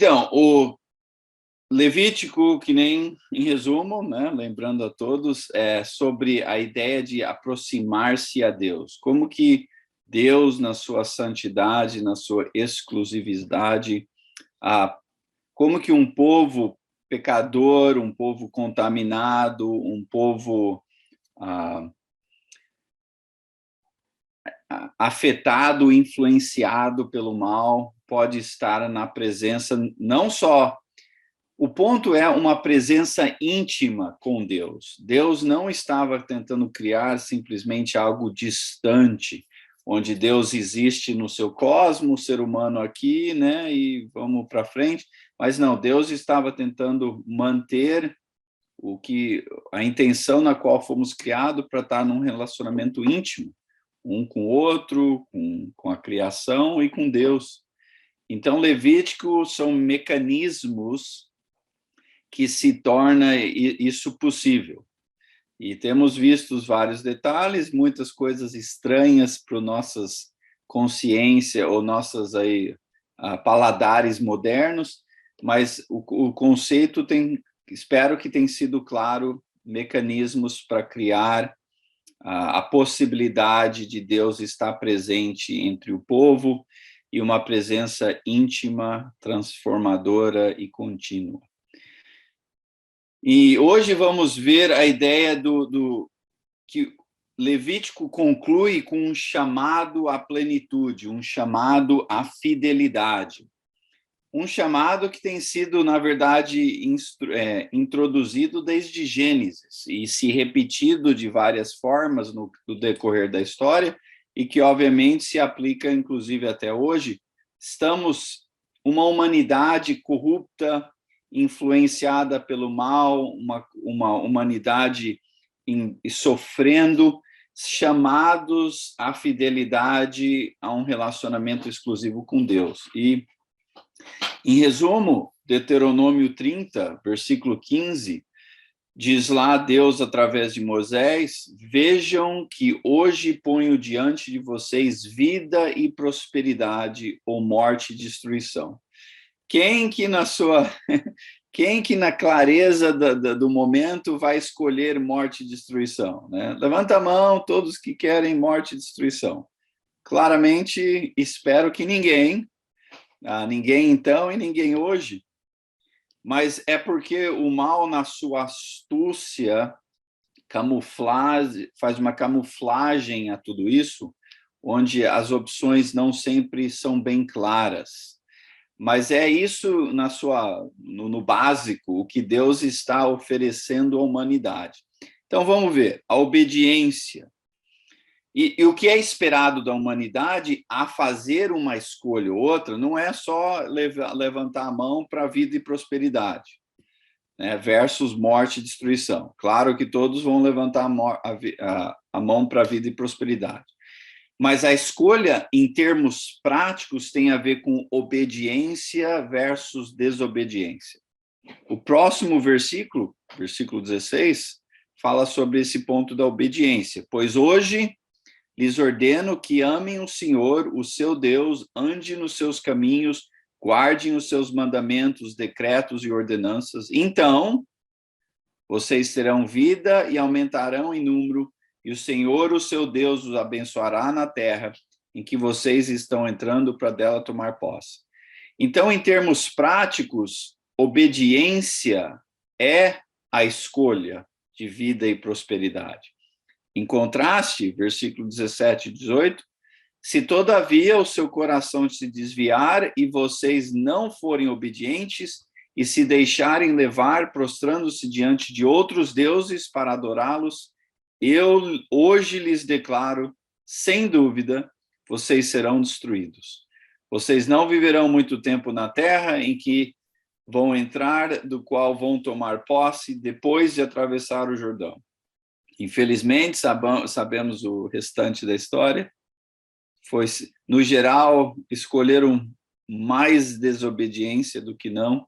Então, o Levítico, que nem em resumo, né, lembrando a todos, é sobre a ideia de aproximar-se a Deus. Como que Deus, na sua santidade, na sua exclusividade, como que um povo pecador, um povo contaminado, um povo afetado, influenciado pelo mal, pode estar na presença, não só. O ponto é uma presença íntima com Deus. Deus não estava tentando criar simplesmente algo distante, onde Deus existe no seu cosmos, o ser humano aqui, né, e vamos para frente. Mas não, Deus estava tentando manter a intenção na qual fomos criados para estar num relacionamento íntimo, um com o outro, com a criação e com Deus. Então, Levítico são mecanismos que se torna isso possível. E temos visto vários detalhes, muitas coisas estranhas para nossas consciência ou nossas paladares modernos, mas o conceito espero que tenha sido claro, mecanismos para criar a possibilidade de Deus estar presente entre o povo e uma presença íntima, transformadora e contínua. E hoje vamos ver a ideia que Levítico conclui com um chamado à plenitude, um chamado à fidelidade. Um chamado que tem sido, na verdade, introduzido desde Gênesis e se repetido de várias formas no decorrer da história e que, obviamente, se aplica, inclusive, até hoje. Estamos uma humanidade corrupta, influenciada pelo mal, uma humanidade sofrendo, chamados à fidelidade, a um relacionamento exclusivo com Deus. E, em resumo, Deuteronômio 30, versículo 15, diz lá Deus através de Moisés: vejam que hoje ponho diante de vocês vida e prosperidade ou morte e destruição. Quem que na clareza do momento vai escolher morte e destruição, né? Levanta a mão, todos que querem morte e destruição. Claramente, espero que ninguém então e ninguém hoje, mas é porque o mal, na sua astúcia, faz uma camuflagem a tudo isso, onde as opções não sempre são bem claras. Mas é isso no básico, o que Deus está oferecendo à humanidade. Então vamos ver, a obediência. E o que é esperado da humanidade a fazer uma escolha ou outra não é só levantar a mão para a vida e prosperidade, né, versus morte e destruição. Claro que todos vão levantar a mão para a vida e prosperidade. Mas a escolha, em termos práticos, tem a ver com obediência versus desobediência. O próximo versículo, versículo 16, fala sobre esse ponto da obediência. Pois hoje lhes ordeno que amem o Senhor, o seu Deus, andem nos seus caminhos, guardem os seus mandamentos, decretos e ordenanças. Então, vocês terão vida e aumentarão em número, e o Senhor, o seu Deus, os abençoará na terra em que vocês estão entrando para dela tomar posse. Então, em termos práticos, obediência é a escolha de vida e prosperidade. Em contraste, versículo 17 e 18, se todavia o seu coração se desviar e vocês não forem obedientes e se deixarem levar, prostrando-se diante de outros deuses para adorá-los, eu hoje lhes declaro, sem dúvida, vocês serão destruídos. Vocês não viverão muito tempo na terra em que vão entrar, do qual vão tomar posse depois de atravessar o Jordão. Infelizmente, sabemos o restante da história. No geral, escolheram mais desobediência do que não,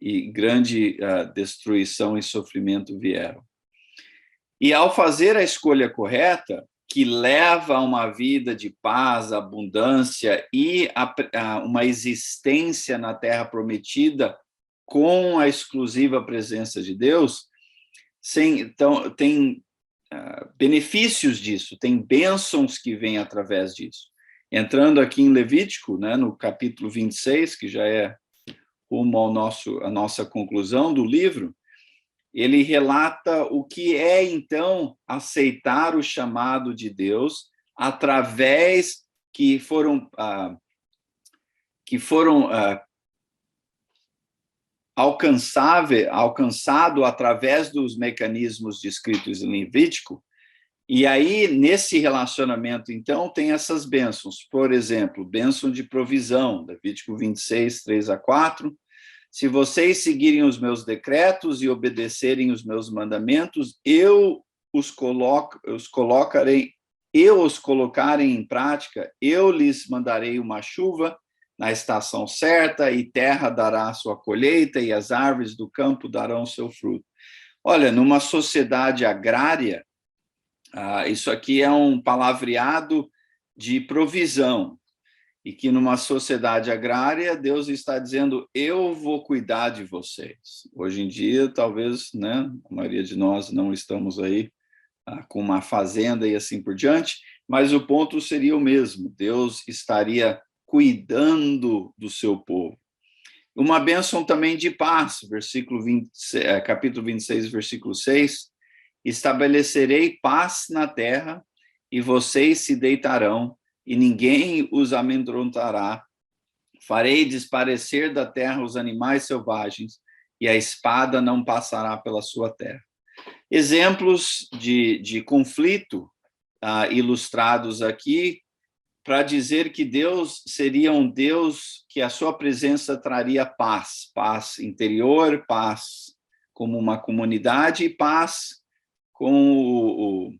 e grande destruição e sofrimento vieram. E ao fazer a escolha correta, que leva a uma vida de paz, abundância e uma existência na terra prometida com a exclusiva presença de Deus, então, tem benefícios disso, tem bênçãos que vêm através disso. Entrando aqui em Levítico, né, no capítulo 26, que já é rumo à nossa conclusão do livro, ele relata o que é, então, aceitar o chamado de Deus através que foram alcançado através dos mecanismos descritos em Levítico. E aí, nesse relacionamento, então, tem essas bênçãos. Por exemplo, bênção de provisão, Levítico 26, 3-4. Se vocês seguirem os meus decretos e obedecerem os meus mandamentos, eu os colocarei em prática, eu lhes mandarei uma chuva na estação certa, e terra dará a sua colheita, e as árvores do campo darão seu fruto. Olha, numa sociedade agrária, isso aqui é um palavreado de provisão, e que numa sociedade agrária, Deus está dizendo, eu vou cuidar de vocês. Hoje em dia, talvez, né, a maioria de nós não estamos aí com uma fazenda e assim por diante, mas o ponto seria o mesmo, Deus estaria cuidando do seu povo. Uma bênção também de paz, capítulo 26, versículo 6, estabelecerei paz na terra, e vocês se deitarão, e ninguém os amedrontará. Farei desaparecer da terra os animais selvagens, e a espada não passará pela sua terra. Exemplos de conflito ilustrados aqui, para dizer que Deus seria um Deus que a sua presença traria paz, paz interior, paz como uma comunidade, e paz com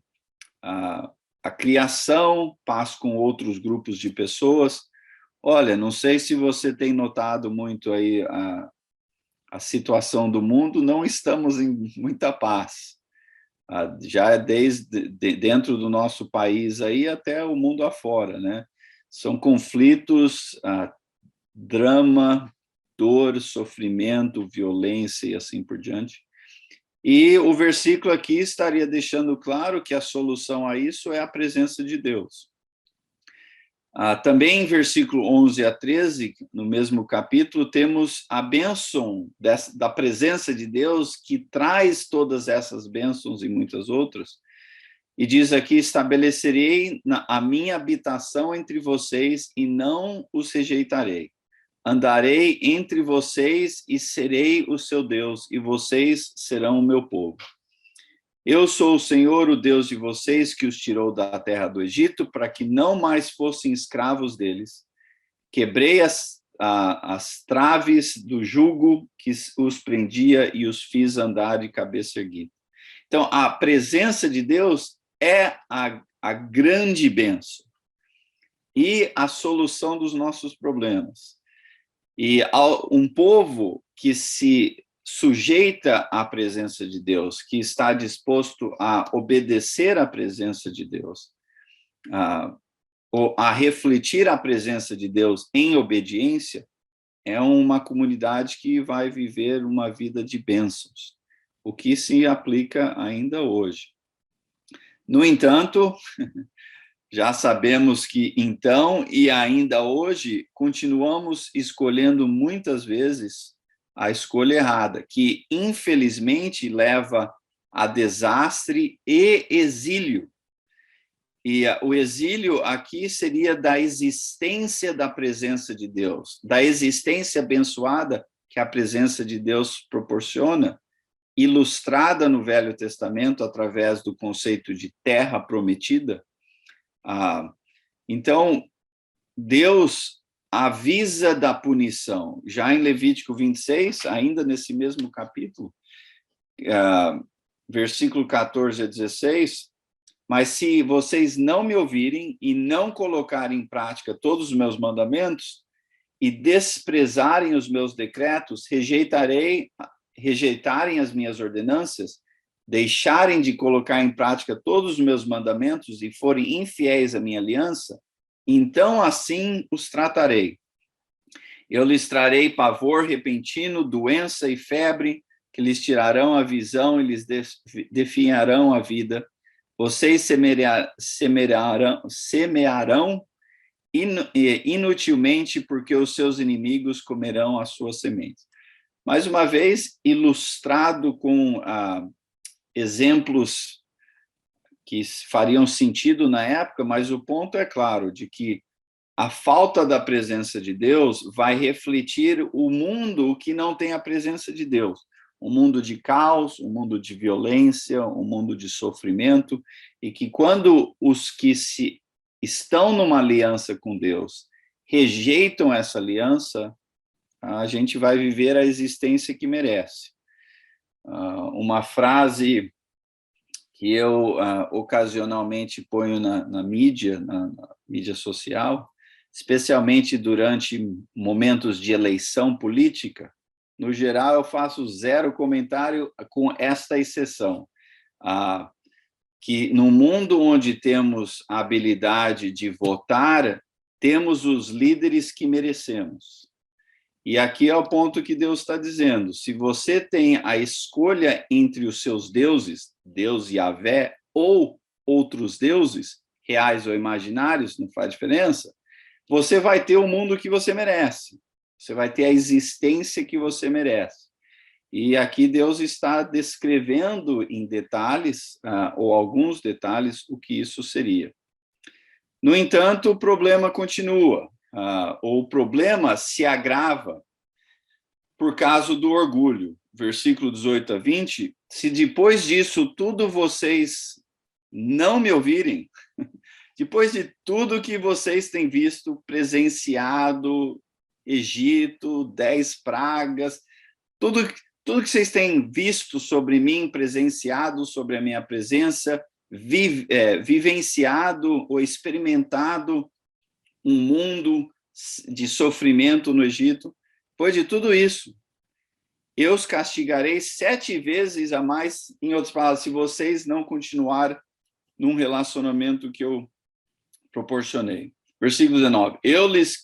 a criação, paz com outros grupos de pessoas. Olha, não sei se você tem notado muito aí a situação do mundo, não estamos em muita paz. Já é desde dentro do nosso país aí até o mundo afora, né? São conflitos, drama, dor, sofrimento, violência e assim por diante. E o versículo aqui estaria deixando claro que a solução a isso é a presença de Deus. Também em versículo 11-13, no mesmo capítulo, temos a bênção da presença de Deus, que traz todas essas bênçãos e muitas outras. E diz aqui, estabelecerei a minha habitação entre vocês e não os rejeitarei. Andarei entre vocês e serei o seu Deus, e vocês serão o meu povo. Eu sou o Senhor, o Deus de vocês, que os tirou da terra do Egito, para que não mais fossem escravos deles. Quebrei as traves do jugo que os prendia e os fiz andar de cabeça erguida. Então, a presença de Deus é a grande bênção e a solução dos nossos problemas. E um povo que se sujeita à presença de Deus, que está disposto a obedecer à presença de Deus, ou a refletir a presença de Deus em obediência, é uma comunidade que vai viver uma vida de bênçãos, o que se aplica ainda hoje. No entanto, já sabemos que então e ainda hoje continuamos escolhendo muitas vezes a escolha errada, que infelizmente leva a desastre e exílio. E o exílio aqui seria da existência da presença de Deus, da existência abençoada que a presença de Deus proporciona, ilustrada no Velho Testamento através do conceito de terra prometida. Então, Deus avisa da punição, já em Levítico 26, ainda nesse mesmo capítulo, versículo 14-16, mas se vocês não me ouvirem e não colocarem em prática todos os meus mandamentos e desprezarem os meus decretos, rejeitarem as minhas ordenanças, deixarem de colocar em prática todos os meus mandamentos e forem infiéis à minha aliança, então assim os tratarei. Eu lhes trarei pavor repentino, doença e febre, que lhes tirarão a visão e lhes definharão a vida. Vocês semearão inutilmente, porque os seus inimigos comerão as suas sementes. Mais uma vez, ilustrado com exemplos que fariam sentido na época, mas o ponto é claro, de que a falta da presença de Deus vai refletir o mundo que não tem a presença de Deus. Um mundo de caos, um mundo de violência, um mundo de sofrimento, e que quando os que estão numa aliança com Deus rejeitam essa aliança, a gente vai viver a existência que merece. Uma frase que eu ocasionalmente ponho na mídia social, especialmente durante momentos de eleição política, no geral eu faço zero comentário, com esta exceção, que no mundo onde temos a habilidade de votar, temos os líderes que merecemos. E aqui é o ponto que Deus está dizendo: se você tem a escolha entre os seus deuses, Deus Yahvé, ou outros deuses, reais ou imaginários, não faz diferença, você vai ter o mundo que você merece, você vai ter a existência que você merece. E aqui Deus está descrevendo em detalhes, ou alguns detalhes, o que isso seria. No entanto, o problema continua. O problema se agrava por causa do orgulho. Versículo 18 a 20, se depois disso tudo vocês não me ouvirem, depois de tudo que vocês têm visto, presenciado, Egito, 10 pragas, tudo que vocês têm visto sobre mim, presenciado sobre a minha presença, vivenciado ou experimentado um mundo de sofrimento no Egito, depois de tudo isso, eu os castigarei 7 vezes a mais, em outras palavras, se vocês não continuarem num relacionamento que eu proporcionei. Versículo 19, eu lhes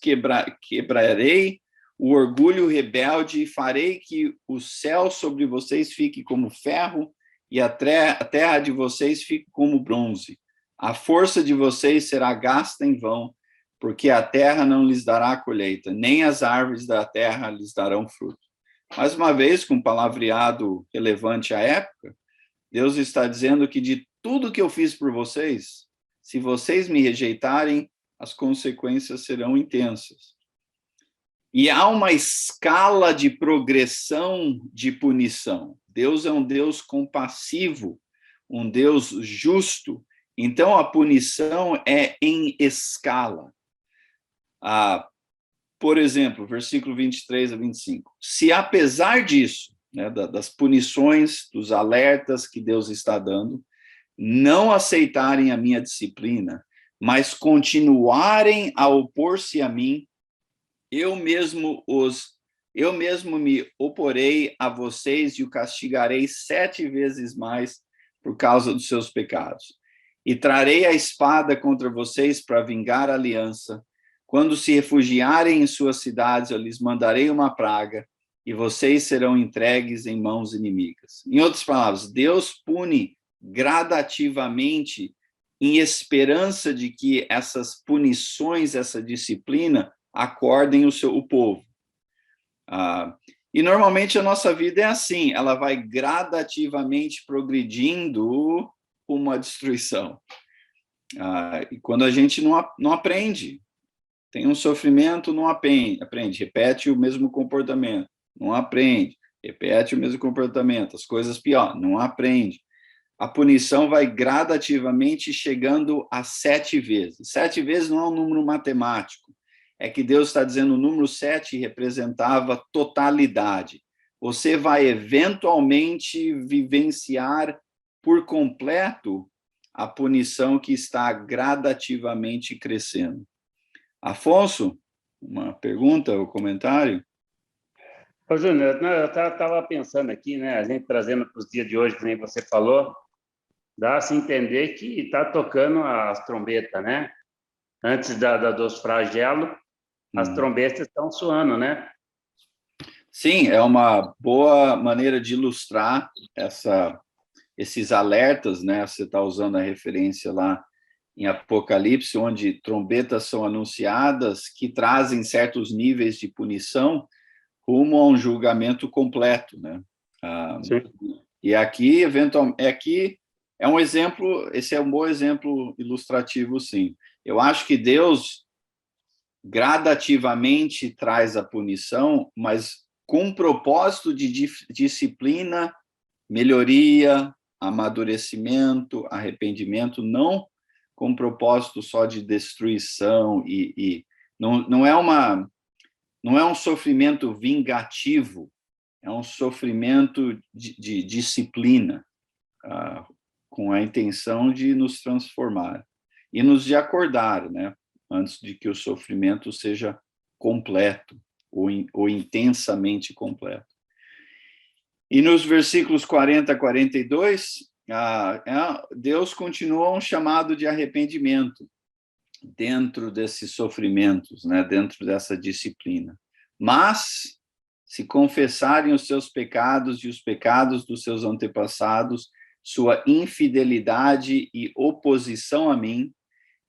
quebrarei o orgulho rebelde e farei que o céu sobre vocês fique como ferro e a terra de vocês fique como bronze. A força de vocês será gasta em vão, porque a terra não lhes dará colheita, nem as árvores da terra lhes darão fruto. Mais uma vez, com um palavreado relevante à época, Deus está dizendo que de tudo que eu fiz por vocês, se vocês me rejeitarem, as consequências serão intensas. E há uma escala de progressão de punição. Deus é um Deus compassivo, um Deus justo. Então, a punição é em escala. Por exemplo, versículo 23 a 25. Se apesar disso, né, das punições, dos alertas que Deus está dando, não aceitarem a minha disciplina, mas continuarem a opor-se a mim, eu mesmo me oporei a vocês e o castigarei 7 vezes mais por causa dos seus pecados. E trarei a espada contra vocês para vingar a aliança. Quando se refugiarem em suas cidades, eu lhes mandarei uma praga, e vocês serão entregues em mãos inimigas. Em outras palavras, Deus pune gradativamente, em esperança de que essas punições, essa disciplina, acordem o povo. E normalmente a nossa vida é assim, ela vai gradativamente progredindo uma destruição. E quando a gente não aprende, tem um sofrimento, não aprende, repete o mesmo comportamento, não aprende, repete o mesmo comportamento, as coisas pior, não aprende. A punição vai gradativamente chegando a 7 vezes. 7 vezes não é um número matemático, é que Deus está dizendo o número 7 representava totalidade. Você vai eventualmente vivenciar por completo a punição que está gradativamente crescendo. Afonso, uma pergunta ou comentário? Ô, Júnior, não, eu estava pensando aqui, né? A gente trazendo para os dias de hoje, que nem você falou, dá a se entender que está tocando as trombetas, né? Antes dos flagelos, as Hum. trombetas estão soando, né? Sim, é uma boa maneira de ilustrar esses alertas, né? Você está usando a referência lá em Apocalipse, onde trombetas são anunciadas que trazem certos níveis de punição rumo a um julgamento completo, né? Sim. E aqui, eventualmente, aqui é um exemplo, esse é um bom exemplo ilustrativo, sim. Eu acho que Deus gradativamente traz a punição, mas com um propósito de disciplina, melhoria, amadurecimento, arrependimento, não com um propósito só de destruição e não é um sofrimento vingativo, é um sofrimento de disciplina, com a intenção de nos transformar e nos de acordar, né? Antes de que o sofrimento seja completo ou intensamente completo. E nos versículos 40 a 42, Deus continua um chamado de arrependimento dentro desses sofrimentos, né? Dentro dessa disciplina. Mas, se confessarem os seus pecados e os pecados dos seus antepassados, sua infidelidade e oposição a mim,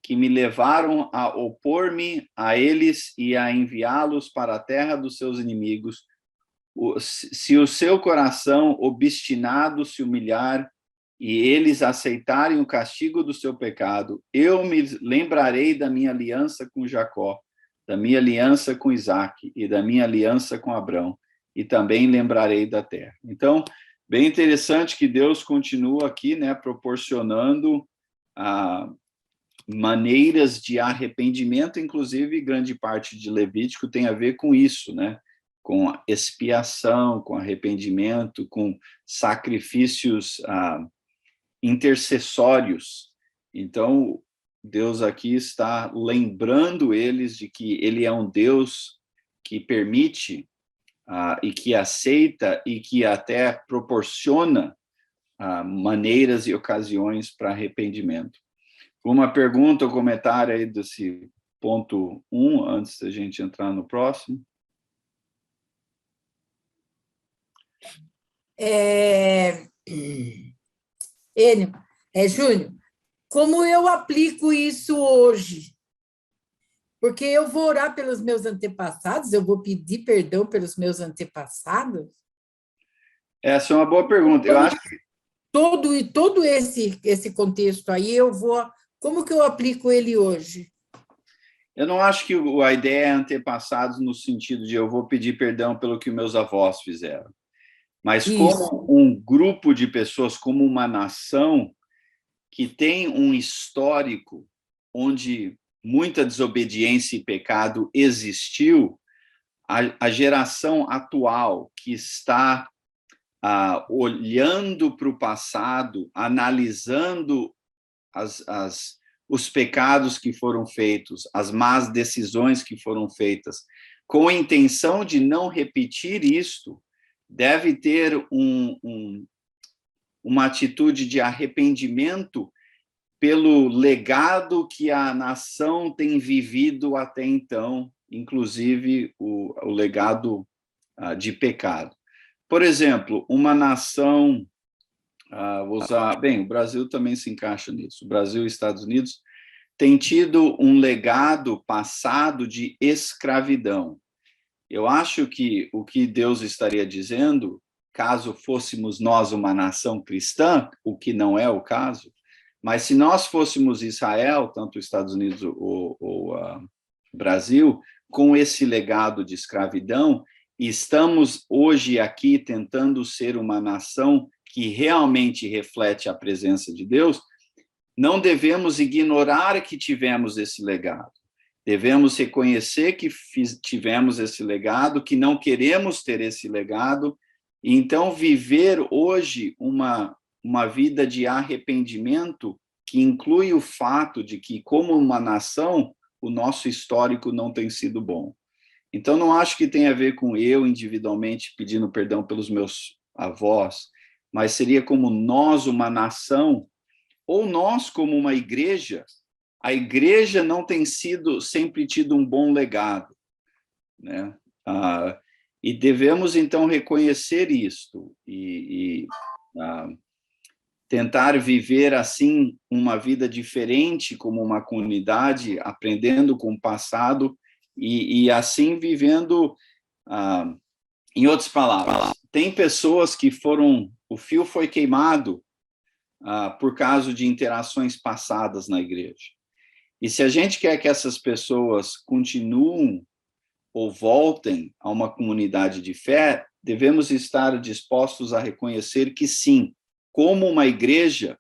que me levaram a opor-me a eles e a enviá-los para a terra dos seus inimigos, se o seu coração obstinado se humilhar e eles aceitarem o castigo do seu pecado, eu me lembrarei da minha aliança com Jacó, da minha aliança com Isaque e da minha aliança com Abrão, e também lembrarei da terra. Então, bem interessante que Deus continua aqui, né, proporcionando maneiras de arrependimento, inclusive grande parte de Levítico tem a ver com isso, né? Com expiação, com arrependimento, com sacrifícios intercessórios. Então, Deus aqui está lembrando eles de que ele é um Deus que permite e que aceita e que até proporciona maneiras e ocasiões para arrependimento. Uma pergunta ou comentário aí desse ponto 1, antes da gente entrar no próximo? Júnior, como eu aplico isso hoje? Porque eu vou orar pelos meus antepassados, eu vou pedir perdão pelos meus antepassados? Essa é uma boa pergunta. Eu acho que todo esse contexto aí, como que eu aplico ele hoje? eu não acho que a ideia é antepassados no sentido de eu vou pedir perdão pelo que meus avós fizeram. Mas como um grupo de pessoas, como uma nação que tem um histórico onde muita desobediência e pecado existiu, a geração atual que está olhando para o passado, analisando os pecados que foram feitos, as más decisões que foram feitas, com a intenção de não repetir isto, deve ter uma atitude de arrependimento pelo legado que a nação tem vivido até então, inclusive o legado de pecado. Por exemplo, uma nação, vou usar, bem, o Brasil também se encaixa nisso, o Brasil e Estados Unidos têm tido um legado passado de escravidão. Eu acho que o que Deus estaria dizendo, caso fôssemos nós uma nação cristã, o que não é o caso, mas se nós fôssemos Israel, tanto os Estados Unidos ou Brasil, com esse legado de escravidão, estamos hoje aqui tentando ser uma nação que realmente reflete a presença de Deus, não devemos ignorar que tivemos esse legado. Devemos reconhecer que tivemos esse legado, que não queremos ter esse legado, e então viver hoje uma vida de arrependimento que inclui o fato de que, como uma nação, o nosso histórico não tem sido bom. Então, não acho que tenha a ver com eu individualmente pedindo perdão pelos meus avós, mas seria como nós, uma nação, ou nós como uma igreja. A igreja não tem sempre tido um bom legado, né? E devemos, então, reconhecer isto e tentar viver, assim, uma vida diferente como uma comunidade, aprendendo com o passado e assim, vivendo... em outras palavras, tem pessoas que o fio foi queimado por causa de interações passadas na igreja. E se a gente quer que essas pessoas continuem ou voltem a uma comunidade de fé, devemos estar dispostos a reconhecer que sim, como uma igreja,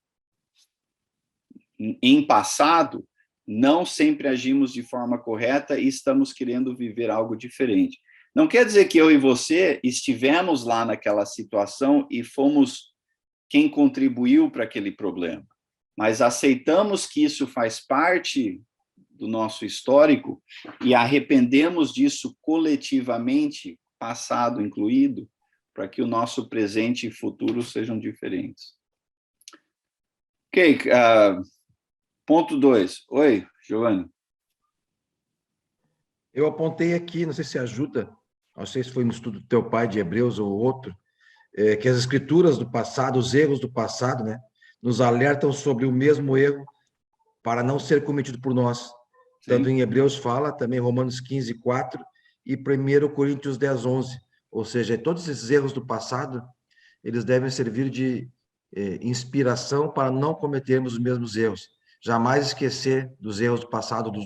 em passado, não sempre agimos de forma correta e estamos querendo viver algo diferente. Não quer dizer que eu e você estivemos lá naquela situação e fomos quem contribuiu para aquele problema, mas aceitamos que isso faz parte do nosso histórico e arrependemos disso coletivamente, passado incluído, para que o nosso presente e futuro sejam diferentes. Ok, ponto 2. Oi, Giovanni. Eu apontei aqui, não sei se ajuda, não sei se foi no estudo do teu pai de Hebreus ou outro, que as escrituras do passado, os erros do passado, né, nos alertam sobre o mesmo erro para não ser cometido por nós. Sim. Tanto em Hebreus fala, também Romanos 15:4 e 1 Coríntios 10:11. Ou seja, todos esses erros do passado, eles devem servir de inspiração para não cometermos os mesmos erros. Jamais esquecer dos erros do passado, dos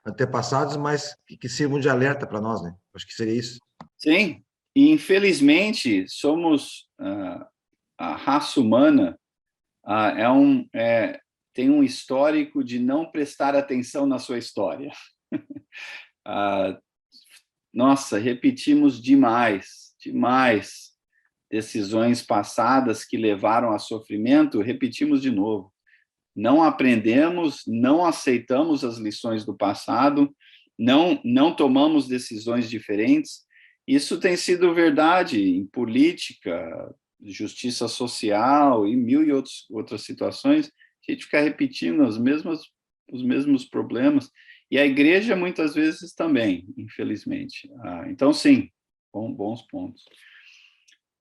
antepassados, mas que sirvam de alerta para nós, né? Acho que seria isso. Sim, e infelizmente somos a raça humana tem um histórico de não prestar atenção na sua história. Nossa, repetimos demais decisões passadas que levaram a sofrimento, repetimos de novo. Não aprendemos, não aceitamos as lições do passado, não tomamos decisões diferentes. Isso tem sido verdade em política, justiça social e mil e outras situações. A gente fica repetindo os mesmos problemas. E a igreja, muitas vezes, também, infelizmente. Então, sim, bons pontos.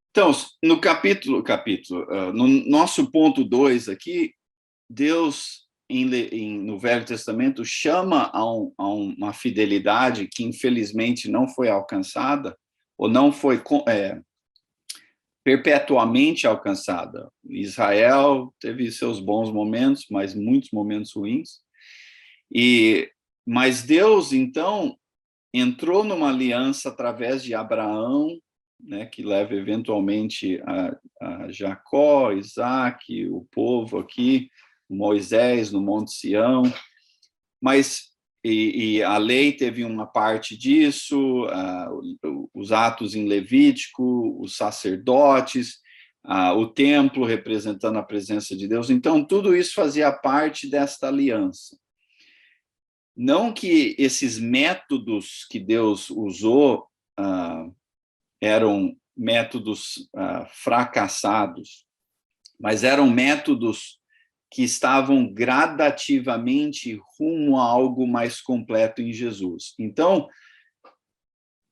Então, no no nosso ponto 2 aqui, Deus, no Velho Testamento, chama a uma fidelidade que, infelizmente, não foi alcançada, ou não foi perpetuamente alcançada. Israel teve seus bons momentos, mas muitos momentos ruins. Mas Deus, então, entrou numa aliança através de Abraão, né, que leva eventualmente a Jacó, Isaac, o povo aqui, Moisés no Monte Sião, mas a lei teve uma parte disso, os atos em Levítico, os sacerdotes, o templo representando a presença de Deus. Então, tudo isso fazia parte desta aliança. Não que esses métodos que Deus usou eram métodos fracassados, mas eram métodos que estavam gradativamente rumo a algo mais completo em Jesus. Então,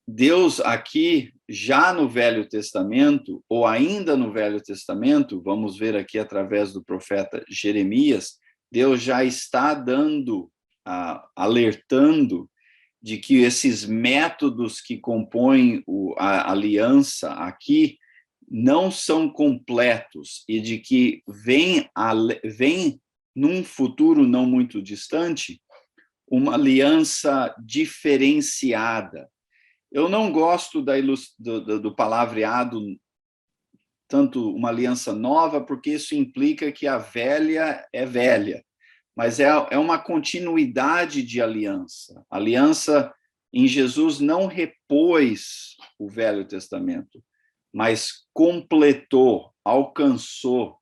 Deus aqui, já no Velho Testamento, ou ainda no Velho Testamento, vamos ver aqui através do profeta Jeremias, Deus já está alertando de que esses métodos que compõem a aliança aqui não são completos e de que vem num futuro não muito distante uma aliança diferenciada. Eu não gosto do palavreado tanto uma aliança nova, porque isso implica que a velha é velha, mas é uma continuidade de aliança. A aliança em Jesus não repôs o Velho Testamento, mas completou, alcançou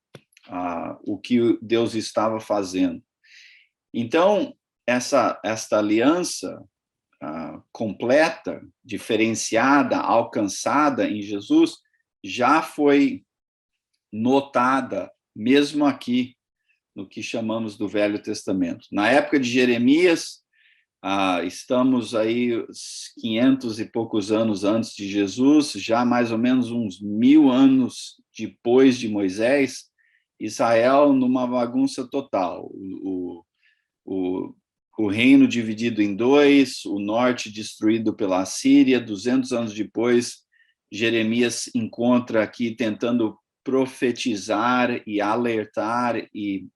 o que Deus estava fazendo. Então, esta aliança completa, diferenciada, alcançada em Jesus, já foi notada, mesmo aqui, no que chamamos do Velho Testamento. Na época de Jeremias, estamos aí 500 e poucos anos antes de Jesus, já mais ou menos uns 1000 anos depois de Moisés, Israel numa bagunça total. O reino dividido em dois, o norte destruído pela Assíria. 200 anos depois, Jeremias encontra aqui tentando profetizar e alertar e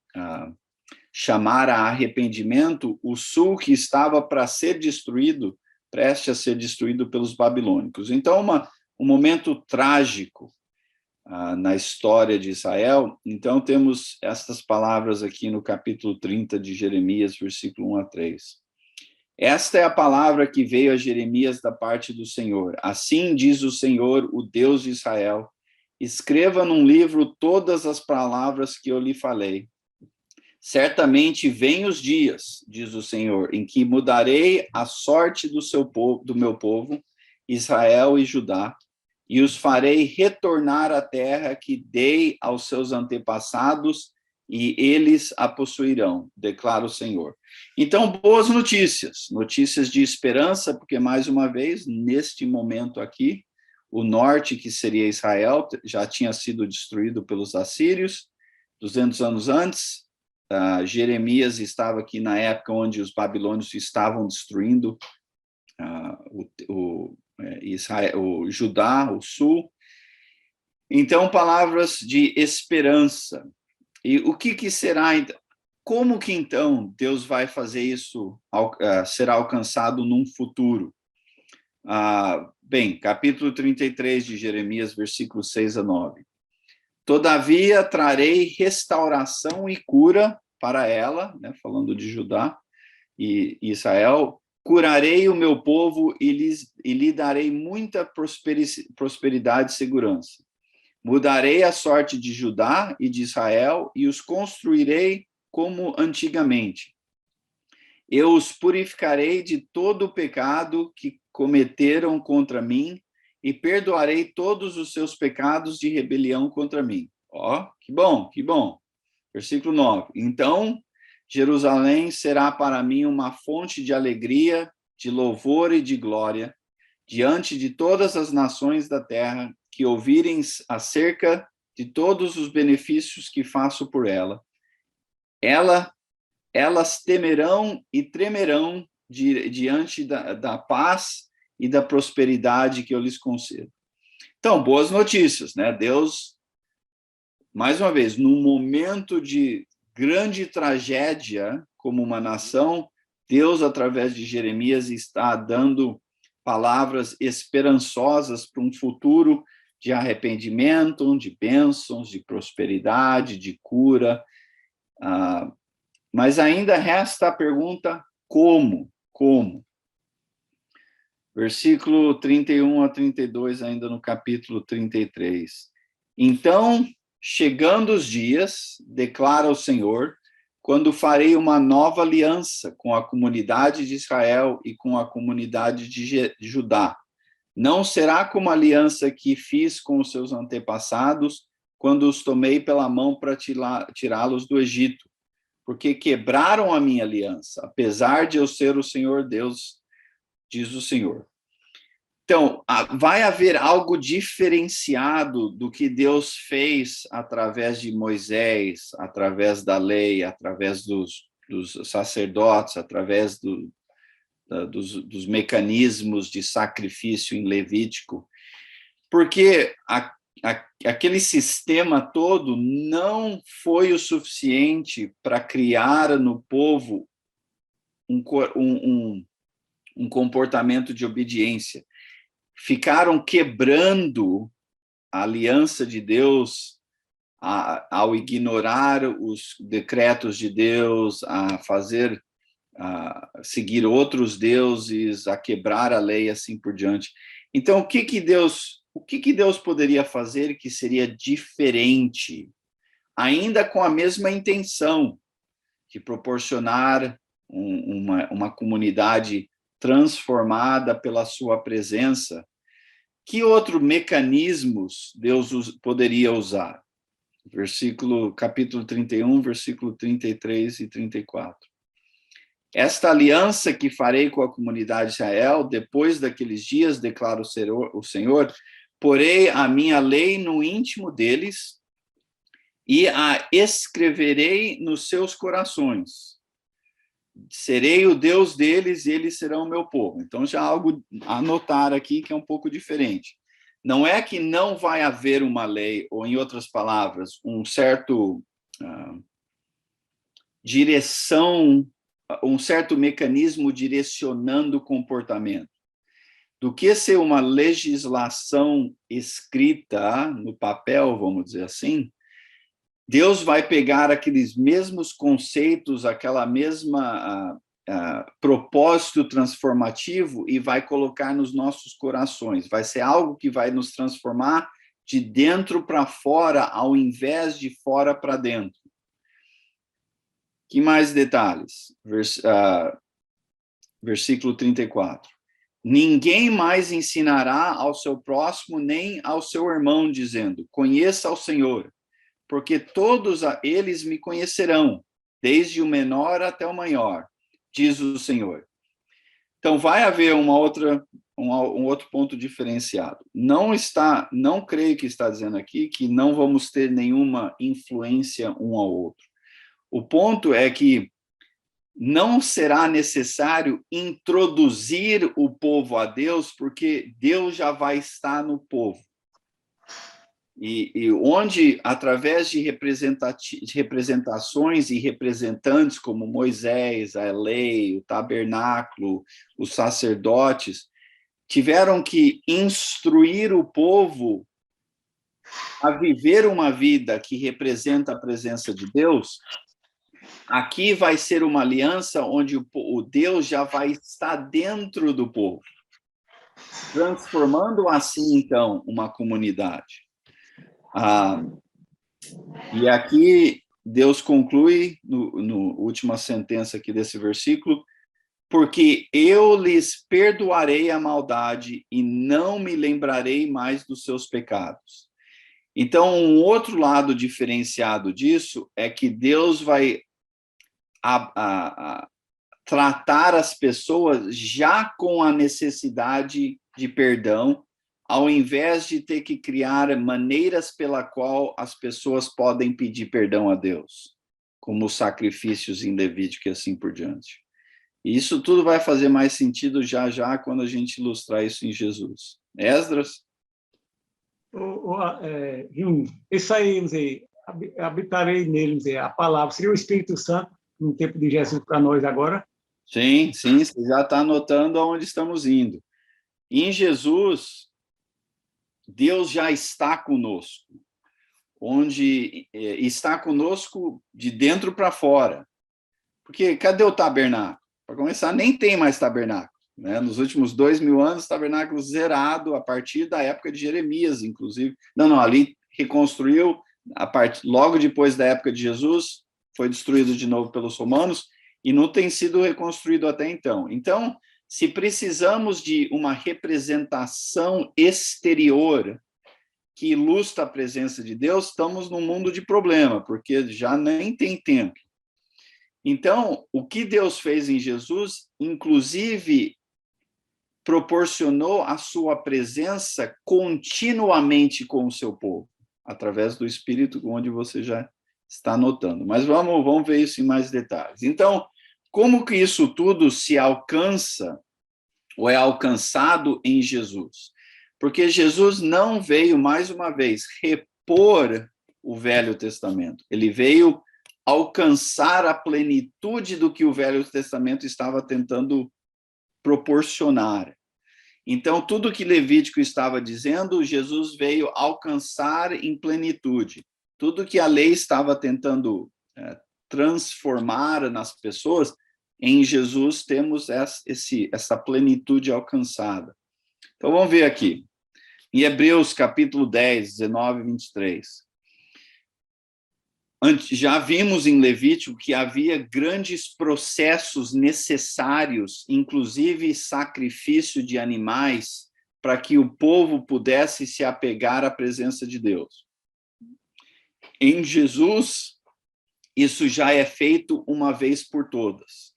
chamar a arrependimento o sul, que estava para ser destruído, prestes a ser destruído pelos babilônicos. Então, um momento trágico na história de Israel. Então, temos estas palavras aqui no capítulo 30 de Jeremias, versículo 1 a 3. Esta é a palavra que veio a Jeremias da parte do Senhor. Assim diz o Senhor, o Deus de Israel: escreva num livro todas as palavras que eu lhe falei. Certamente vêm os dias, diz o Senhor, em que mudarei a sorte do meu povo, Israel e Judá, e os farei retornar à terra que dei aos seus antepassados, e eles a possuirão, declara o Senhor. Então, boas notícias, notícias de esperança, porque, mais uma vez, neste momento aqui, o norte, que seria Israel, já tinha sido destruído pelos assírios, 200 anos antes. Jeremias estava aqui na época onde os babilônios estavam destruindo Israel, o Judá, o sul. Então, palavras de esperança. E o que será, como que então Deus vai fazer isso ser alcançado num futuro? Bem, capítulo 33 de Jeremias, versículos 6 a 9. Todavia trarei restauração e cura para ela, né, falando de Judá e Israel. Curarei o meu povo e lhe darei muita prosperidade e segurança. Mudarei a sorte de Judá e de Israel e os construirei como antigamente. Eu os purificarei de todo o pecado que cometeram contra mim e perdoarei todos os seus pecados de rebelião contra mim. Que bom, que bom. Versículo 9. Então, Jerusalém será para mim uma fonte de alegria, de louvor e de glória, diante de todas as nações da terra que ouvirem acerca de todos os benefícios que faço por ela. Elas temerão e tremerão diante da paz e da prosperidade que eu lhes concedo. Então, boas notícias, né? Deus, mais uma vez, num momento de grande tragédia como uma nação, Deus, através de Jeremias, está dando palavras esperançosas para um futuro de arrependimento, de bênçãos, de prosperidade, de cura. Mas ainda resta a pergunta: como? Como? Versículo 31 a 32, ainda no capítulo 33. Então, chegando os dias, declara o Senhor, quando farei uma nova aliança com a comunidade de Israel e com a comunidade de Judá. Não será como a aliança que fiz com os seus antepassados, quando os tomei pela mão para tirá-los do Egito, porque quebraram a minha aliança, apesar de eu ser o Senhor Deus, diz o Senhor. Então, vai haver algo diferenciado do que Deus fez através de Moisés, através da lei, através dos sacerdotes, através dos mecanismos de sacrifício em Levítico, porque aquele sistema todo não foi o suficiente para criar no povo um comportamento de obediência. Ficaram quebrando a aliança de Deus ao ignorar os decretos de Deus, a seguir outros deuses, a quebrar a lei, assim por diante. Então, o que Deus poderia fazer que seria diferente, ainda com a mesma intenção de proporcionar uma comunidade transformada pela sua presença, que outros mecanismos Deus poderia usar? Capítulo 31, versículo 33 e 34. Esta aliança que farei com a comunidade de Israel, depois daqueles dias, declara o Senhor, porei a minha lei no íntimo deles e a escreverei nos seus corações. Serei o Deus deles e eles serão o meu povo. Então, já algo a anotar aqui que é um pouco diferente. Não é que não vai haver uma lei, ou em outras palavras, um certo direção, um certo mecanismo direcionando o comportamento. Do que ser uma legislação escrita no papel, vamos dizer assim, Deus vai pegar aqueles mesmos conceitos, aquela mesma propósito transformativo e vai colocar nos nossos corações. Vai ser algo que vai nos transformar de dentro para fora, ao invés de fora para dentro. Que mais detalhes? Versículo 34. Ninguém mais ensinará ao seu próximo nem ao seu irmão, dizendo, conheça ao Senhor, porque todos eles me conhecerão, desde o menor até o maior, diz o Senhor. Então, vai haver um outro ponto diferenciado. Não creio que está dizendo aqui que não vamos ter nenhuma influência um ao outro. O ponto é que não será necessário introduzir o povo a Deus, porque Deus já vai estar no povo. E onde, através de representações e representantes como Moisés, a lei, o tabernáculo, os sacerdotes, tiveram que instruir o povo a viver uma vida que representa a presença de Deus. Aqui vai ser uma aliança onde o Deus já vai estar dentro do povo, transformando assim, então, uma comunidade. E aqui Deus conclui, no última sentença aqui desse versículo, porque eu lhes perdoarei a maldade e não me lembrarei mais dos seus pecados. Então, um outro lado diferenciado disso é que Deus vai tratar as pessoas já com a necessidade de perdão, ao invés de ter que criar maneiras pela qual as pessoas podem pedir perdão a Deus, como os sacrifícios em Levítico e assim por diante. E isso tudo vai fazer mais sentido já quando a gente ilustrar isso em Jesus. Esdras? Isso aí, não sei, habitarei nele, não sei, a palavra, seria o Espírito Santo, no tempo de Jesus para nós agora? Sim, você já está anotando aonde estamos indo. Em Jesus, Deus já está conosco, onde está conosco de dentro para fora. Porque cadê o tabernáculo? Para começar, nem tem mais tabernáculo. Né? Nos últimos 2000 anos, tabernáculo zerado, a partir da época de Jeremias, inclusive. Não, ali reconstruiu, logo depois da época de Jesus, foi destruído de novo pelos romanos, e não tem sido reconstruído até então. Então, se precisamos de uma representação exterior que ilustra a presença de Deus, estamos num mundo de problema, porque já nem tem templo. Então, o que Deus fez em Jesus, inclusive, proporcionou a sua presença continuamente com o seu povo, através do Espírito, onde você já está anotando. Mas vamos ver isso em mais detalhes. Então, como que isso tudo se alcança, ou é alcançado em Jesus? Porque Jesus não veio, mais uma vez, repor o Velho Testamento. Ele veio alcançar a plenitude do que o Velho Testamento estava tentando proporcionar. Então, tudo que Levítico estava dizendo, Jesus veio alcançar em plenitude. Tudo que a lei estava tentando transformar nas pessoas, em Jesus temos essa plenitude alcançada. Então, vamos ver aqui. Em Hebreus, capítulo 10, 19 e 23. já vimos em Levítico que havia grandes processos necessários, inclusive sacrifício de animais, para que o povo pudesse se apegar à presença de Deus. Em Jesus, isso já é feito uma vez por todas.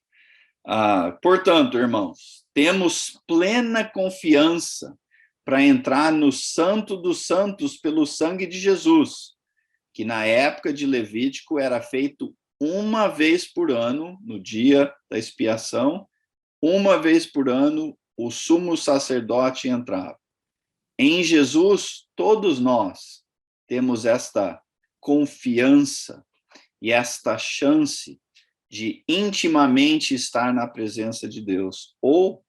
Portanto, irmãos, temos plena confiança para entrar no Santo dos Santos pelo sangue de Jesus, que na época de Levítico era feito uma vez por ano, no dia da expiação, uma vez por ano o sumo sacerdote entrava. Em Jesus, todos nós temos esta confiança e esta chance de intimamente estar na presença de Deus, ou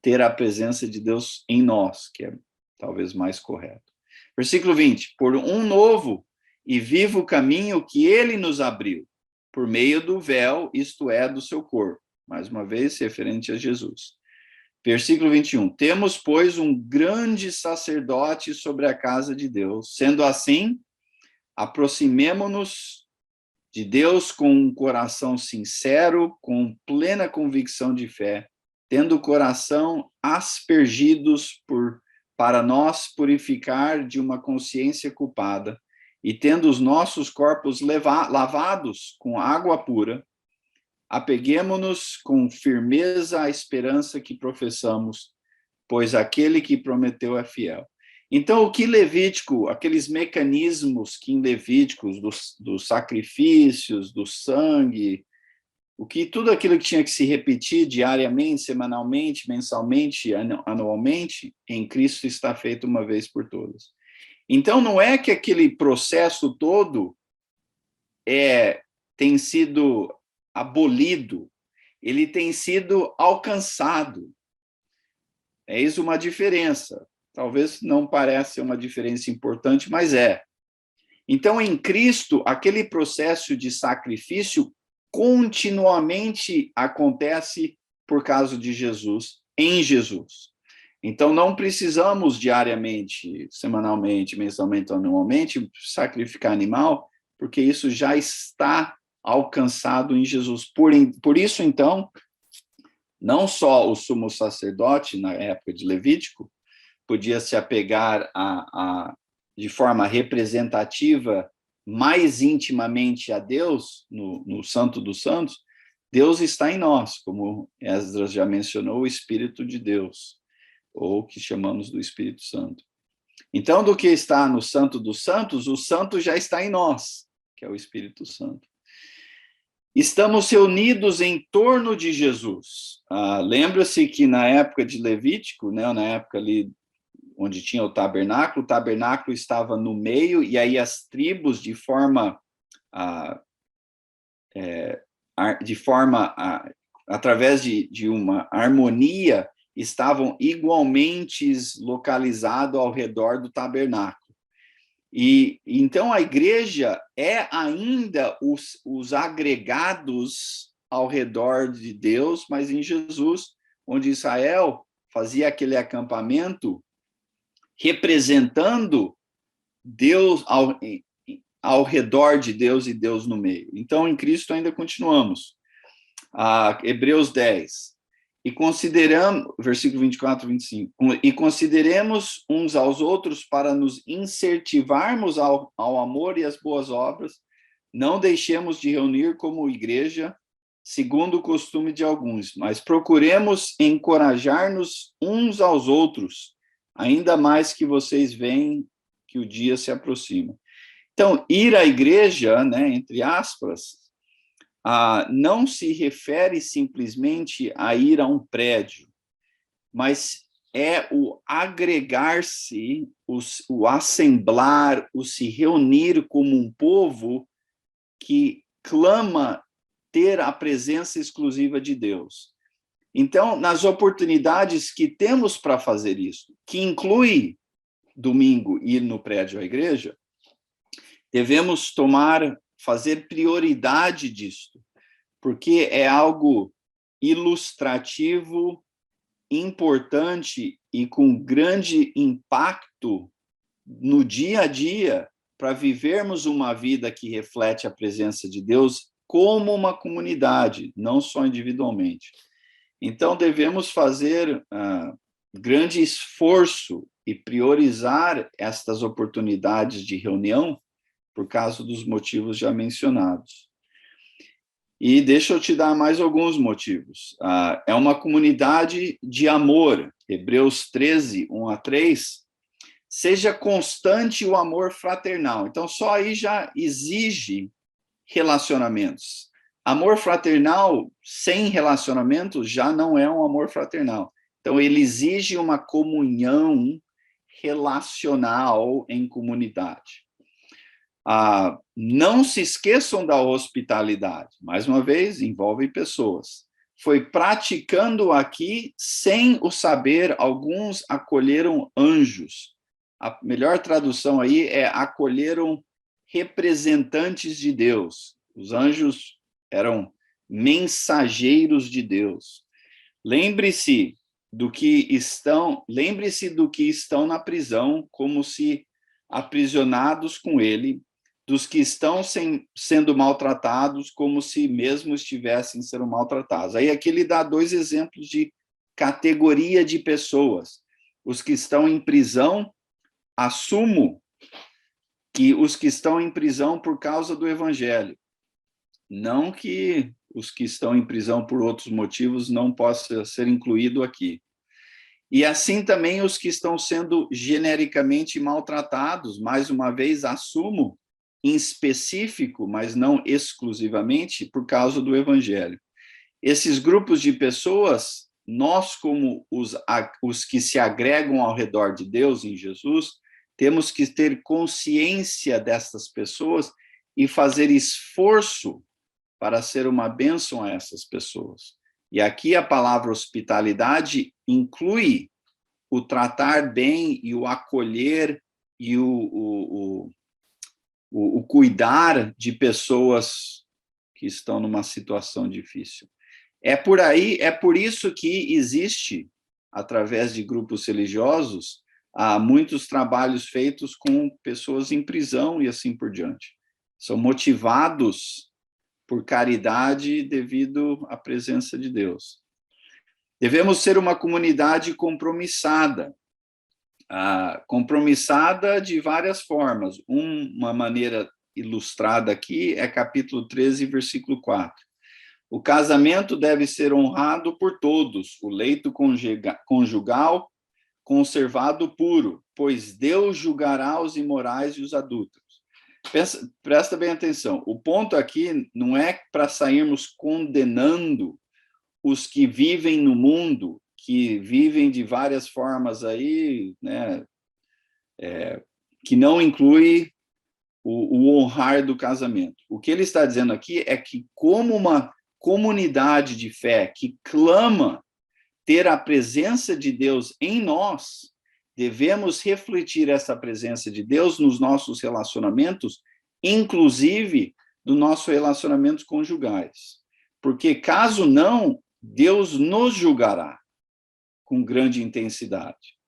ter a presença de Deus em nós, que é talvez mais correto. Versículo 20, por um novo e vivo caminho que ele nos abriu, por meio do véu, isto é, do seu corpo. Mais uma vez, referente a Jesus. Versículo 21, temos, pois, um grande sacerdote sobre a casa de Deus. Sendo assim, aproximemo-nos de Deus com um coração sincero, com plena convicção de fé, tendo o coração aspergidos para nós purificar de uma consciência culpada, e tendo os nossos corpos lavados com água pura, apeguemo-nos com firmeza à esperança que professamos, pois aquele que prometeu é fiel. Então, o que Levítico, aqueles mecanismos que em Levíticos, dos sacrifícios, do sangue, tudo aquilo que tinha que se repetir diariamente, semanalmente, mensalmente, anualmente, em Cristo está feito uma vez por todas. Então, não é que aquele processo todo tem sido abolido, ele tem sido alcançado. Eis uma diferença. Talvez não pareça uma diferença importante, mas é. Então, em Cristo, aquele processo de sacrifício continuamente acontece por causa de Jesus, em Jesus. Então, não precisamos diariamente, semanalmente, mensalmente, anualmente, sacrificar animal, porque isso já está alcançado em Jesus. Por isso, então, não só o sumo sacerdote, na época de Levítico, podia se apegar de forma representativa, mais intimamente a Deus, no Santo dos Santos. Deus está em nós, como Esdras já mencionou, o Espírito de Deus, ou que chamamos do Espírito Santo. Então, do que está no Santo dos Santos, o Santo já está em nós, que é o Espírito Santo. Estamos reunidos em torno de Jesus. Lembra-se que na época de Levítico, né, na época ali onde tinha o tabernáculo estava no meio, e aí as tribos, através de uma harmonia, estavam igualmente localizados ao redor do tabernáculo. E então a igreja é ainda os agregados ao redor de Deus, mas em Jesus, onde Israel fazia aquele acampamento representando Deus ao redor de Deus e Deus no meio. Então, em Cristo ainda continuamos. Hebreus 10. E consideramos, versículo 24 e 25, e consideremos uns aos outros para nos incentivarmos ao amor e às boas obras, não deixemos de reunir como igreja, segundo o costume de alguns, mas procuremos encorajar-nos uns aos outros, ainda mais que vocês veem que o dia se aproxima. Então, ir à igreja, né, entre aspas, não se refere simplesmente a ir a um prédio, mas é o agregar-se, o assemblar, o se reunir como um povo que clama ter a presença exclusiva de Deus. Então, nas oportunidades que temos para fazer isso, que inclui domingo ir no prédio à igreja, devemos fazer prioridade disto, porque é algo ilustrativo, importante e com grande impacto no dia a dia para vivermos uma vida que reflete a presença de Deus como uma comunidade, não só individualmente. Então, devemos fazer grande esforço e priorizar estas oportunidades de reunião por causa dos motivos já mencionados. E deixa eu te dar mais alguns motivos. É uma comunidade de amor, Hebreus 13, 1-3, seja constante o amor fraternal. Então, só aí já exige relacionamentos. Amor fraternal sem relacionamento já não é um amor fraternal. Então, ele exige uma comunhão relacional em comunidade. Não se esqueçam da hospitalidade. Mais uma vez, envolve pessoas. Foi praticando aqui, sem o saber, alguns acolheram anjos. A melhor tradução aí é acolheram representantes de Deus. Os anjos eram mensageiros de Deus. Lembre-se do que estão na prisão, como se aprisionados com ele, dos que estão sendo maltratados, como se mesmo estivessem sendo maltratados. Aí aqui ele dá 2 exemplos de categoria de pessoas. Os que estão em prisão, assumo que os que estão em prisão por causa do evangelho. Não que os que estão em prisão por outros motivos não possam ser incluídos aqui. E assim também os que estão sendo genericamente maltratados, mais uma vez, assumo, em específico, mas não exclusivamente, por causa do evangelho. Esses grupos de pessoas, nós como os que se agregam ao redor de Deus em Jesus, temos que ter consciência destas pessoas e fazer esforço para ser uma bênção a essas pessoas. E aqui a palavra hospitalidade inclui o tratar bem e o acolher e o cuidar de pessoas que estão numa situação difícil. É por isso que existe, através de grupos religiosos, há muitos trabalhos feitos com pessoas em prisão e assim por diante. São motivados por caridade devido à presença de Deus. Devemos ser uma comunidade compromissada. Compromissada de várias formas. Uma maneira ilustrada aqui é capítulo 13, versículo 4. O casamento deve ser honrado por todos, o leito conjugal conservado puro, pois Deus julgará os imorais e os adúlteros. Presta bem atenção, o ponto aqui não é para sairmos condenando os que vivem no mundo, que vivem de várias formas aí, né, que não inclui o honrar do casamento. O que ele está dizendo aqui é que, como uma comunidade de fé que clama ter a presença de Deus em nós, devemos refletir essa presença de Deus nos nossos relacionamentos, inclusive nos nossos relacionamentos conjugais. Porque, caso não, Deus nos julgará com grande intensidade.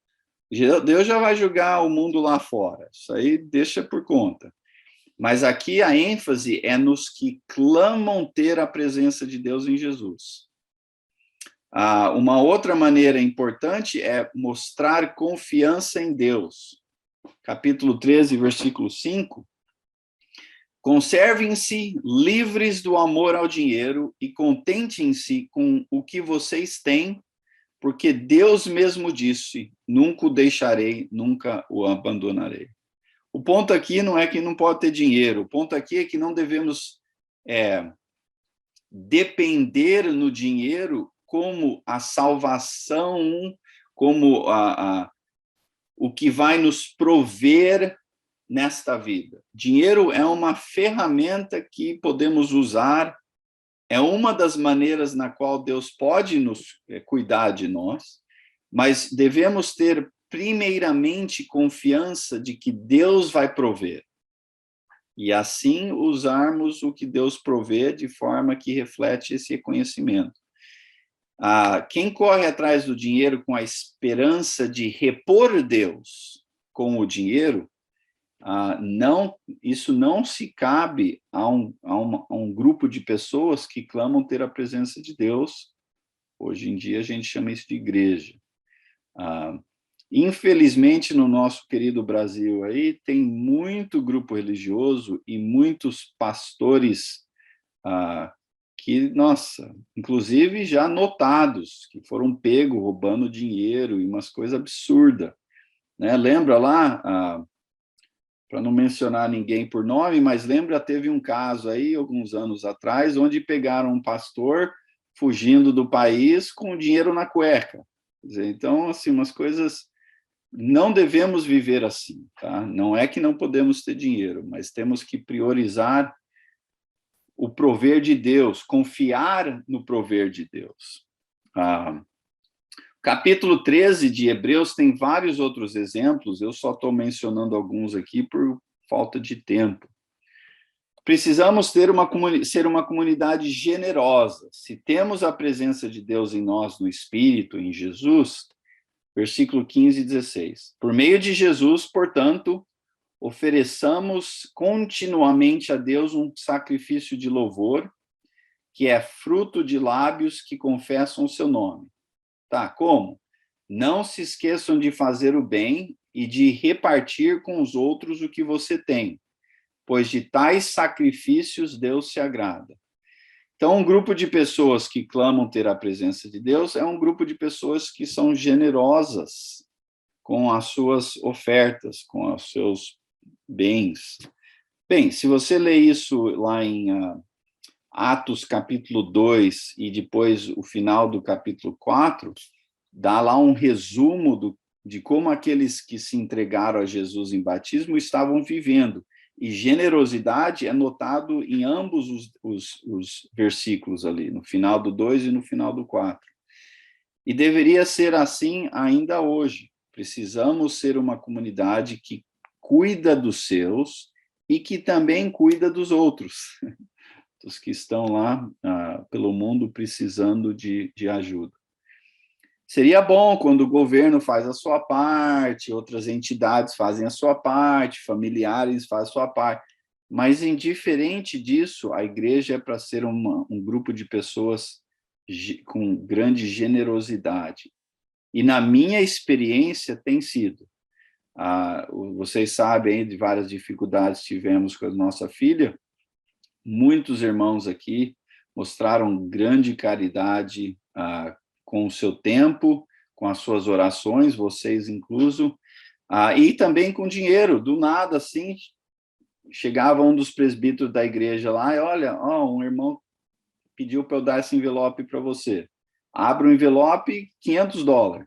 Deus já vai julgar o mundo lá fora, isso aí deixa por conta. Mas aqui a ênfase é nos que clamam ter a presença de Deus em Jesus. Uma outra maneira importante é mostrar confiança em Deus. Capítulo 13, versículo 5. Conservem-se livres do amor ao dinheiro e contentem-se com o que vocês têm, porque Deus mesmo disse, nunca o deixarei, nunca o abandonarei. O ponto aqui não é que não pode ter dinheiro, o ponto aqui é que não devemos depender no dinheiro como a salvação, como o que vai nos prover nesta vida. Dinheiro é uma ferramenta que podemos usar, é uma das maneiras na qual Deus pode nos cuidar de nós, mas devemos ter primeiramente confiança de que Deus vai prover. E assim usarmos o que Deus provê de forma que reflete esse reconhecimento. Quem corre atrás do dinheiro com a esperança de repor Deus com o dinheiro, Isso não se cabe a um grupo de pessoas que clamam ter a presença de Deus. Hoje em dia a gente chama isso de igreja. Infelizmente, no nosso querido Brasil aí, tem muito grupo religioso e muitos pastores que, nossa, inclusive já notados, que foram pegos roubando dinheiro e umas coisas absurdas, né? Lembra lá, para não mencionar ninguém por nome, mas lembra, teve um caso aí, alguns anos atrás, onde pegaram um pastor fugindo do país com dinheiro na cueca. Quer dizer, então, assim, umas coisas... Não devemos viver assim, tá? Não é que não podemos ter dinheiro, mas temos que priorizar o prover de Deus, confiar no prover de Deus. Capítulo 13 de Hebreus tem vários outros exemplos, eu só estou mencionando alguns aqui por falta de tempo. Precisamos ser uma comunidade generosa. Se temos a presença de Deus em nós, no Espírito, em Jesus, versículo 15 e 16. Por meio de Jesus, portanto, ofereçamos continuamente a Deus um sacrifício de louvor, que é fruto de lábios que confessam o seu nome. Tá, como? Não se esqueçam de fazer o bem e de repartir com os outros o que você tem, pois de tais sacrifícios Deus se agrada. Então, um grupo de pessoas que clamam ter a presença de Deus é um grupo de pessoas que são generosas com as suas ofertas, com os seus bens. Bem, se você ler isso lá em Atos capítulo 2 e depois o final do capítulo 4, dá lá um resumo de como aqueles que se entregaram a Jesus em batismo estavam vivendo. E generosidade é notado em ambos os versículos ali, no final do 2 e no final do 4. E deveria ser assim ainda hoje. Precisamos ser uma comunidade que cuida dos seus e que também cuida dos outros, dos que estão lá pelo mundo precisando de ajuda. Seria bom quando o governo faz a sua parte, outras entidades fazem a sua parte, familiares fazem a sua parte, mas indiferente disso, a igreja é para ser um grupo de pessoas com grande generosidade. E na minha experiência tem sido. Vocês sabem de várias dificuldades que tivemos com a nossa filha, muitos irmãos aqui mostraram grande caridade com o seu tempo, com as suas orações, vocês incluso, e também com dinheiro. Do nada, assim, chegava um dos presbíteros da igreja lá e, olha, um irmão pediu para eu dar esse envelope para você. Abre o envelope, $500.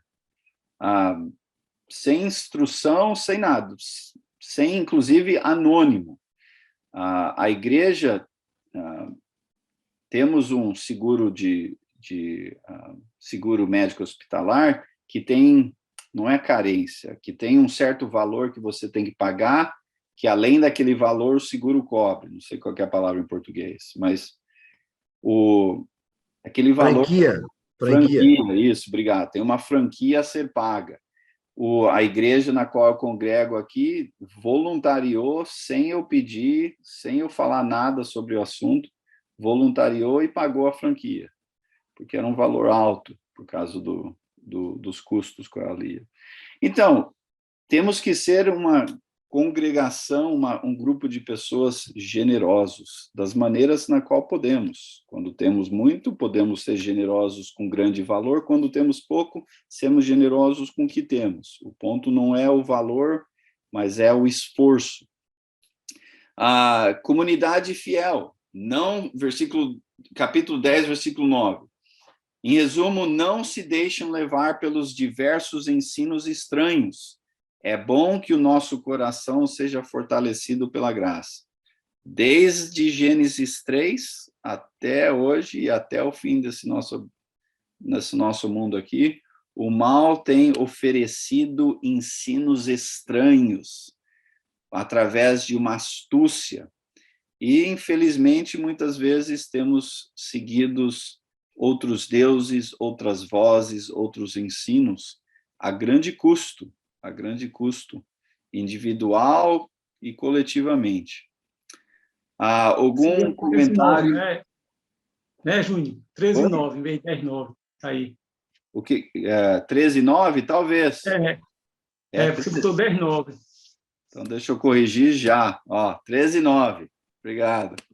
Sem instrução, sem nada, sem, inclusive, anônimo. A igreja, temos um seguro seguro médico hospitalar que tem, não é carência, que tem um certo valor que você tem que pagar, que além daquele valor o seguro cobre, não sei qual é a palavra em português, mas aquele valor... Franquia, isso, obrigado. Tem uma franquia a ser paga. A igreja na qual eu congrego aqui voluntariou, sem eu pedir, sem eu falar nada sobre o assunto, voluntariou e pagou a franquia, porque era um valor alto, por causa dos custos com a Lia. Então, temos que ser uma congregação, um grupo de pessoas generosos, das maneiras na qual podemos. Quando temos muito, podemos ser generosos com grande valor. Quando temos pouco, sermos generosos com o que temos. O ponto não é o valor, mas é o esforço. A comunidade fiel, capítulo 10, versículo 9. Em resumo, não se deixem levar pelos diversos ensinos estranhos. É bom que o nosso coração seja fortalecido pela graça. Desde Gênesis 3 até hoje e até o fim desse nosso mundo aqui, o mal tem oferecido ensinos estranhos através de uma astúcia. E, infelizmente, muitas vezes temos seguido outros deuses, outras vozes, outros ensinos, a grande custo individual, e coletivamente. Algum 13:9, comentário? né, Júnior? 13:9, em vez de 10:9. Tá aí. O que? 13:9, talvez. Você botou 10:9. Então, deixa eu corrigir já. 13:9. Obrigado. De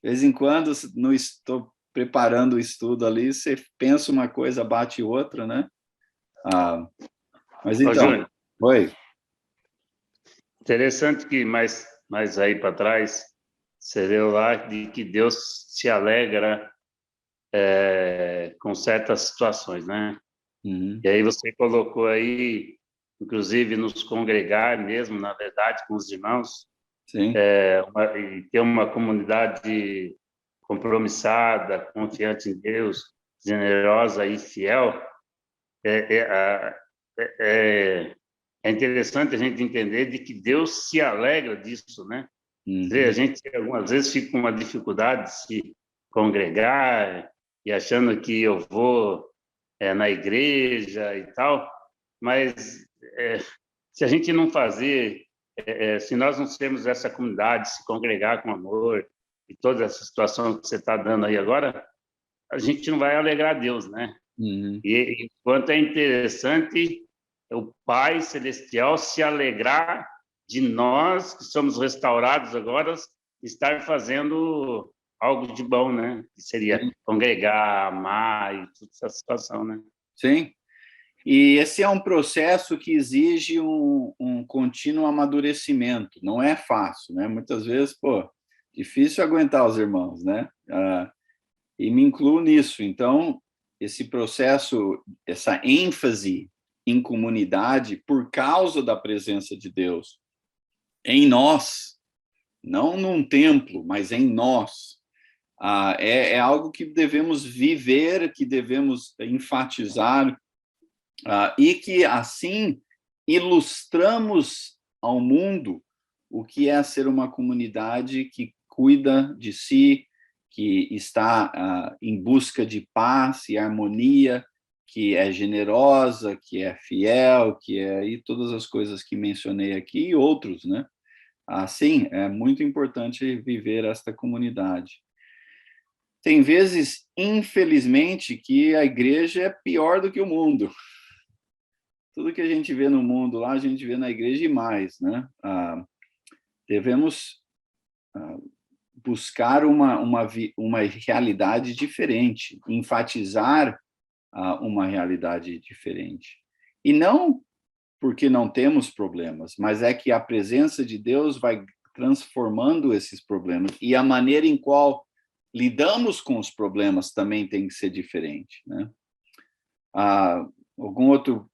vez em quando, não estou preparando o estudo ali, você pensa uma coisa, bate outra, né? Mas então... Júnior, Oi. interessante que mais aí para trás, você leu lá de que Deus se alegra com certas situações, né? Uhum. E aí você colocou aí, inclusive, nos congregar mesmo, na verdade, com os irmãos, Sim. E ter uma comunidade compromissada, confiante em Deus, generosa e fiel. É interessante a gente entender de que Deus se alegra disso, né? Uhum. A gente, algumas vezes, fica com uma dificuldade de se congregar e achando que eu vou na igreja e tal, mas se a gente não fazer, se nós não temos essa comunidade, se congregar com amor e toda essa situação que você está dando aí agora, a gente não vai alegrar Deus, né? Uhum. E enquanto é interessante o Pai Celestial se alegrar de nós, que somos restaurados agora, estar fazendo algo de bom, né? Que seria congregar, amar e toda essa situação, né? Sim. E esse é um processo que exige um contínuo amadurecimento. Não é fácil, né? Muitas vezes, difícil aguentar os irmãos, né? E me incluo nisso. Então, esse processo, essa ênfase em comunidade, por causa da presença de Deus em nós, não num templo, mas em nós, é algo que devemos viver, que devemos enfatizar, e que, assim, ilustramos ao mundo o que é ser uma comunidade que cuida de si, que está em busca de paz e harmonia, que é generosa, que é fiel, e todas as coisas que mencionei aqui, e outros, né? Assim, é muito importante viver esta comunidade. Tem vezes, infelizmente, que a igreja é pior do que o mundo. Tudo que a gente vê no mundo lá, a gente vê na igreja e mais, né? Devemos buscar uma realidade diferente, enfatizar uma realidade diferente. E não porque não temos problemas, mas é que a presença de Deus vai transformando esses problemas, e a maneira em qual lidamos com os problemas também tem que ser diferente, né? Algum outro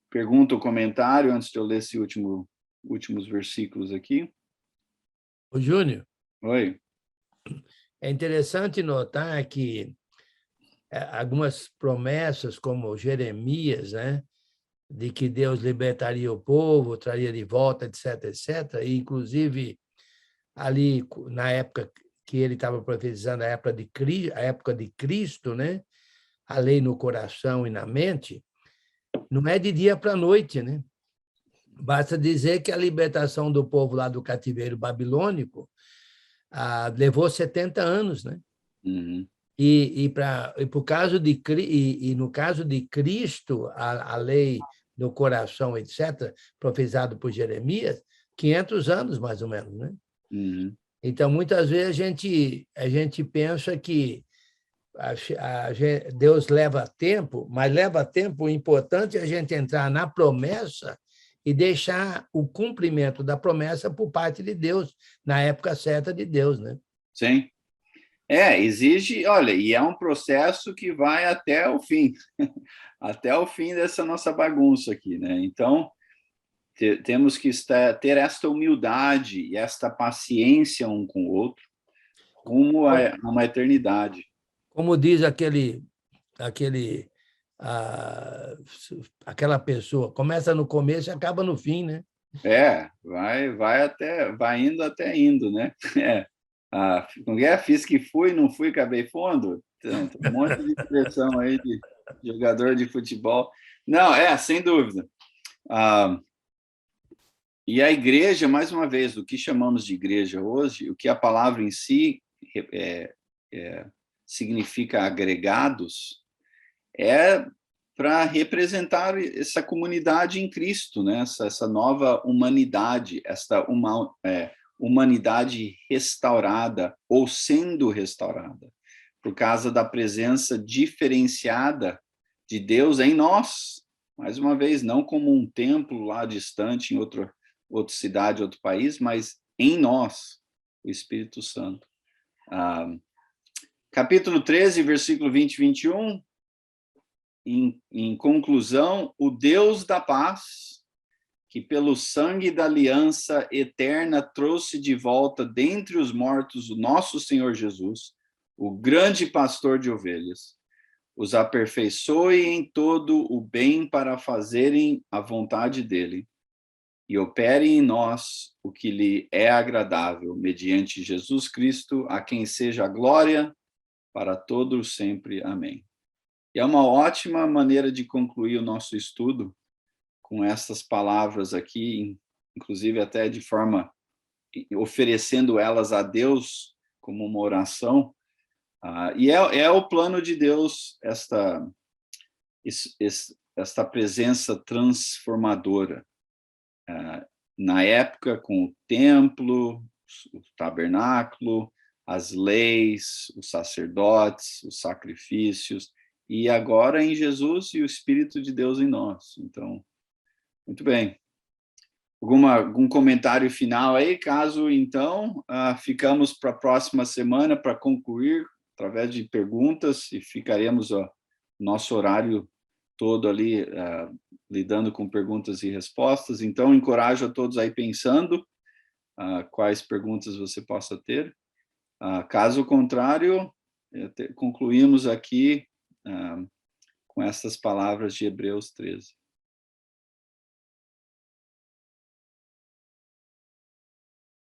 pergunta ou comentário antes de eu ler esses últimos versículos aqui? Ô, Júnior. Oi. É interessante notar que algumas promessas, como Jeremias, né, de que Deus libertaria o povo, traria de volta, etc., etc., e, inclusive, ali, na época que ele estava profetizando, a época de Cristo, né, a lei no coração e na mente, não é de dia para a noite, né? Basta dizer que a libertação do povo lá do cativeiro babilônico levou 70 anos, né? Uhum. No caso de Cristo, a lei do coração, etc., profetizado por Jeremias, 500 anos, mais ou menos, né? Uhum. Então, muitas vezes a gente pensa que Deus leva tempo, mas leva tempo. O importante é a gente entrar na promessa e deixar o cumprimento da promessa por parte de Deus, na época certa de Deus, né? Sim. Exige, olha, e é um processo que vai até o fim, até o fim dessa nossa bagunça aqui, né? Então, temos que ter esta humildade e esta paciência um com o outro, rumo a uma eternidade. Como diz aquela pessoa, começa no começo e acaba no fim, né? Vai indo, né? Fiz que fui, não fui, acabei fundo. Então, tem um monte de expressão aí de jogador de futebol. Não, sem dúvida. E a igreja, mais uma vez, o que chamamos de igreja hoje, o que a palavra em si significa agregados, é para representar essa comunidade em Cristo, né? Essa nova humanidade, humanidade restaurada ou sendo restaurada, por causa da presença diferenciada de Deus em nós. Mais uma vez, não como um templo lá distante, em outra cidade, outro país, mas em nós, o Espírito Santo. Capítulo 13, versículo 20 e 21, em conclusão, o Deus da paz, que pelo sangue da aliança eterna trouxe de volta dentre os mortos o nosso Senhor Jesus, o grande pastor de ovelhas, os aperfeiçoe em todo o bem para fazerem a vontade dele, e opere em nós o que lhe é agradável, mediante Jesus Cristo, a quem seja a glória para todos sempre. Amém. E é uma ótima maneira de concluir o nosso estudo com essas palavras aqui, inclusive até de forma, oferecendo elas a Deus como uma oração. E é o plano de Deus, esta presença transformadora. Na época, com o templo, o tabernáculo, as leis, os sacerdotes, os sacrifícios, e agora em Jesus e o Espírito de Deus em nós. Então, muito bem. Algum comentário final aí? Caso, então, ficamos para a próxima semana para concluir através de perguntas e ficaremos nosso horário todo ali lidando com perguntas e respostas. Então, encorajo a todos aí pensando quais perguntas você possa ter. Caso contrário, concluímos aqui com essas palavras de Hebreus 13.